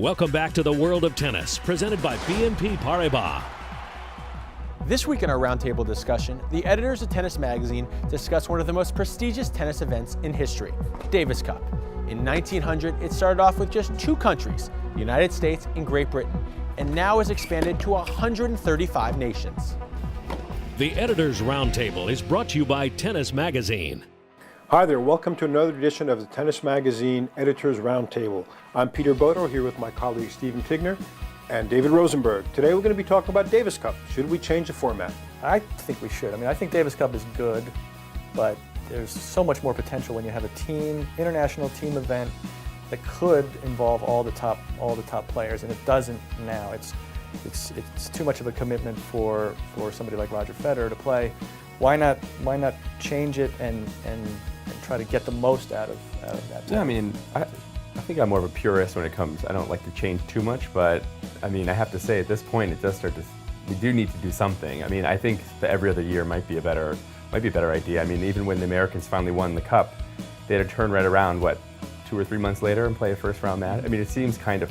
Welcome back to the World of Tennis, presented by BNP Paribas. This week in our roundtable discussion, the editors of Tennis Magazine discuss one of the most prestigious tennis events in history, Davis Cup. In 1900, it started off with just 2 countries, the United States and Great Britain, and now has expanded to 135 nations. The Editors Roundtable is brought to you by Tennis Magazine. Hi there, welcome to another edition of the Tennis Magazine Editors Roundtable. I'm Peter Bodo here with my colleague Stephen Tigner and David Rosenberg. Today we're going to be talking about Davis Cup. Should we change the format? I think we should. I think Davis Cup is good, but there's so much more potential when you have a international team event that could involve all the top players, and it doesn't now. It's too much of a commitment for somebody like Roger Federer to play. Why not change it and try to get the most out of that? Yeah, I think I'm more of a purist when it comes. I don't like to change too much, but I have to say at this point it does start to. We do need to do something. I think that every other year might be a better idea. Even when the Americans finally won the Cup, they had to turn right around 2 or 3 months later and play a first round match. It seems kind of,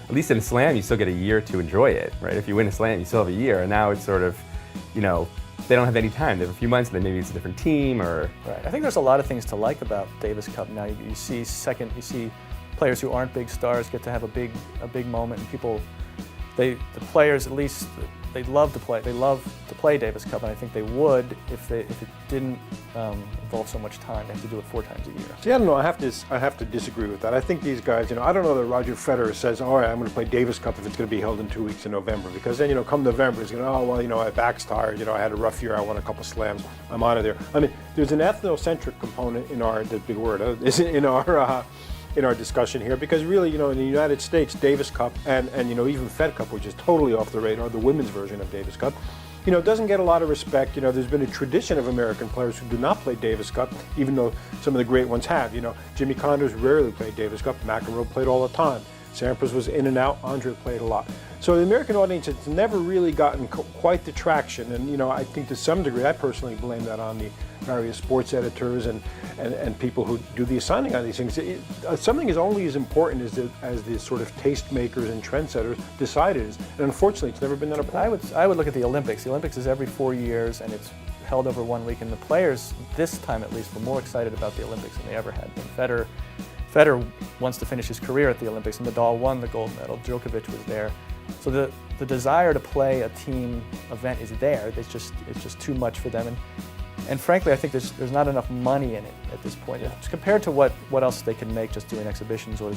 at least in a slam, you still get a year to enjoy it, right? If you win a slam, you still have a year, and now it's sort of, they don't have any time. They have a few months, then maybe it's a different team or. Right. I think there's a lot of things to like about Davis Cup now. You see players who aren't big stars get to have a big moment, and the players at least, they love to play. They love to play Davis Cup, and I think they would if it didn't involve so much time. They have to do it 4 times a year. See, I don't know. I have to disagree with that. I think these guys, I don't know that Roger Federer says, all right, I'm going to play Davis Cup if it's going to be held in 2 weeks in November, because then, come November, he's going, my back's tired. I had a rough year. I won a couple slams. I'm out of there. There's an ethnocentric component in our, the big word, in our discussion here, because really, in the United States, Davis Cup and even Fed Cup, which is totally off the radar, the women's version of Davis Cup, doesn't get a lot of respect. There's been a tradition of American players who do not play Davis Cup, even though some of the great ones have. Jimmy Connors rarely played Davis Cup. McEnroe played all the time. Sampras was in and out. Andre played a lot. So the American audience has never really gotten quite the traction, and I think to some degree, I personally blame that on the various sports editors and people who do the assigning on these things. Something is only as important as the sort of tastemakers and trendsetters decide it is, and unfortunately, it's never been that important. I would look at the Olympics. The Olympics is every 4 years, and it's held over 1 week, and the players, this time at least, were more excited about the Olympics than they ever had been. Federer wants to finish his career at the Olympics, and Nadal won the gold medal. Djokovic was there. So the desire to play a team event is there. It's just too much for them, and frankly, I think there's not enough money in it at this point. Yeah. Compared to what else they can make just doing exhibitions or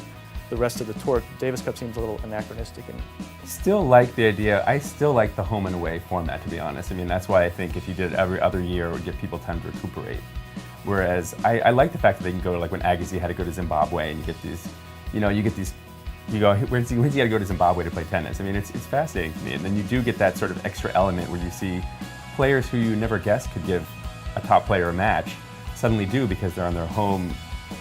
the rest of the tour, Davis Cup seems a little anachronistic. I still like the idea. I still like the home and away format, to be honest. That's why I think if you did it every other year, it would give people time to recuperate. Whereas I like the fact that they can go to, when Agassi had to go to Zimbabwe, and you get these, you go, when's he got to go to Zimbabwe to play tennis? It's fascinating to me. And then you do get that sort of extra element where you see players who you never guessed could give a top player a match suddenly do, because they're on their home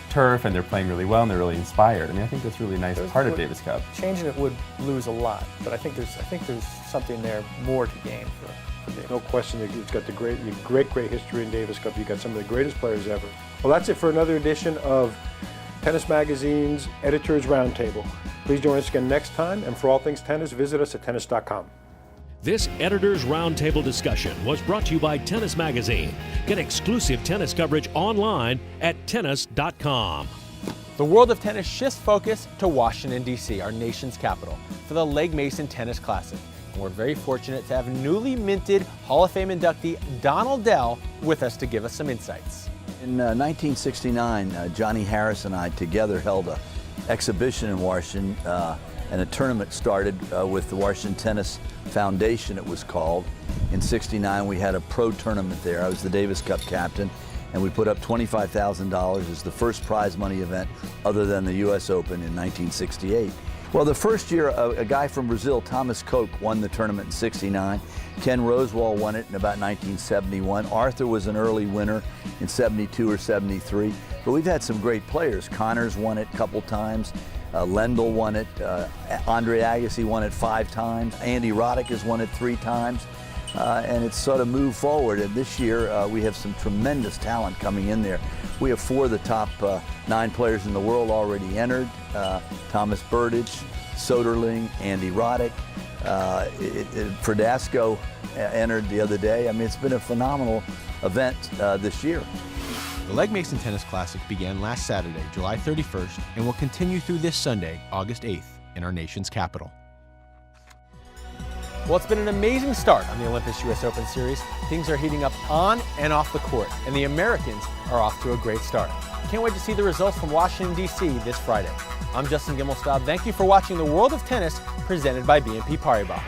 turf and they're playing really well and they're really inspired. I think that's really a nice part of Davis Cup. Changing it would lose a lot, but I think there's something there more to gain for Davis. No question, it's got the great history in Davis Cup. You've got some of the greatest players ever. Well, that's it for another edition of Tennis Magazine's Editors Roundtable. Please join us again next time, and for all things tennis, visit us at tennis.com. This Editors Roundtable discussion was brought to you by Tennis Magazine. Get exclusive tennis coverage online at tennis.com. The world of tennis shifts focus to Washington, D.C., our nation's capital, for the Legg Mason Tennis Classic. And we're very fortunate to have newly minted Hall of Fame inductee Donald Dell with us to give us some insights. In 1969, Johnny Harris and I together held an exhibition in Washington, and a tournament started with the Washington Tennis Foundation, it was called. In '69, we had a pro tournament there. I was the Davis Cup captain, and we put up $25,000 as the first prize money event other than the U.S. Open in 1968. Well, the first year, a guy from Brazil, Thomas Koch, won the tournament in '69. Ken Rosewall won it in about 1971. Arthur was an early winner in '72 or '73. But we've had some great players. Connors won it a couple times. Lendl won it. Andre Agassi won it 5 times. Andy Roddick has won it 3 times. And it's sort of moved forward. And this year, we have some tremendous talent coming in there. We have 4 of the top 9 players in the world already entered. Thomas Berdych, Soderling, Andy Roddick. Verdasco entered the other day. I mean, it's been a phenomenal event this year. The Legg Mason Tennis Classic began last Saturday, July 31st, and will continue through this Sunday, August 8th, in our nation's capital. Well, it's been an amazing start on the Olympus US Open Series. Things are heating up on and off the court, and the Americans are off to a great start. Can't wait to see the results from Washington, D.C. this Friday. I'm Justin Gimelstob. Thank you for watching The World of Tennis, presented by BNP Paribas.